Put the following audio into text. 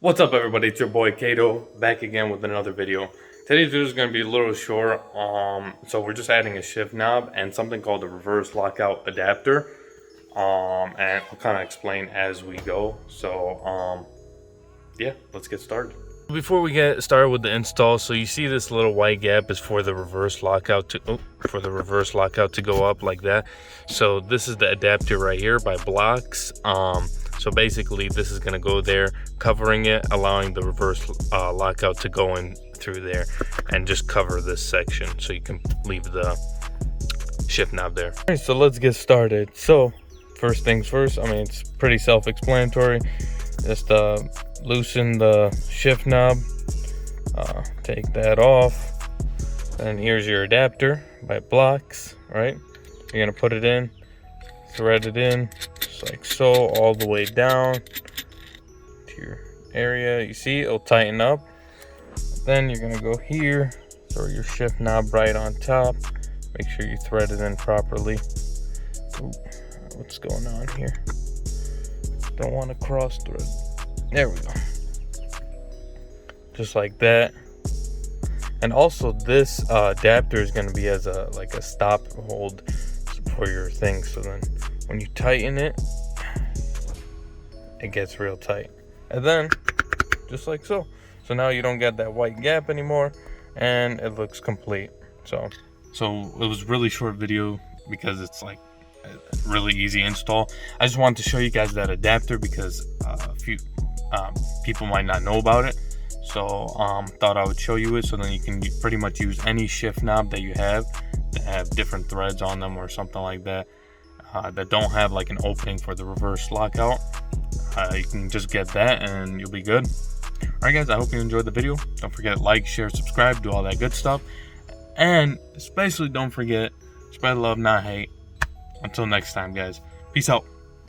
What's up, everybody? It's your boy Kato back again with another video. Today's video is going to be a little short. So we're just adding a shift knob and something called a reverse lockout adapter. And I'll kind of explain as we go. So yeah, let's get started. Before we get started with the install, so you see this little white gap is for the reverse lockout to go up like that. So this is the adapter right here by Blocks. So basically this is going to go there, covering it, allowing the reverse lockout to go in through there and just cover this section, so you can leave the shift knob there. All right, so let's get started. So first things first, I mean, it's pretty self-explanatory. Just loosen the shift knob, take that off, and here's your adapter by Blocks, right? You're gonna put it in, thread it in, just like so, all the way down to your area. You see, it'll tighten up. Then you're gonna go here, throw your shift knob right on top, make sure you thread it in properly. Ooh, what's going on here? Don't want to cross thread. There we go. Just like that. And also this adapter is going to be as a stop hold for your thing, so then when you tighten it, it gets real tight. And then just like so. So now you don't get that white gap anymore and it looks complete. So it was a really short video because it's like a really easy install. I just wanted to show you guys that adapter because a few people might not know about it. So thought I would show you it, so then you can pretty much use any shift knob that you have that have different threads on them or something like that, that don't have like an opening for the reverse lockout. You can just get that and you'll be good. Alright guys, I hope you enjoyed the video. Don't forget to like, share, subscribe, do all that good stuff. And especially don't forget, spread love, not hate. Until next time, guys. Peace out.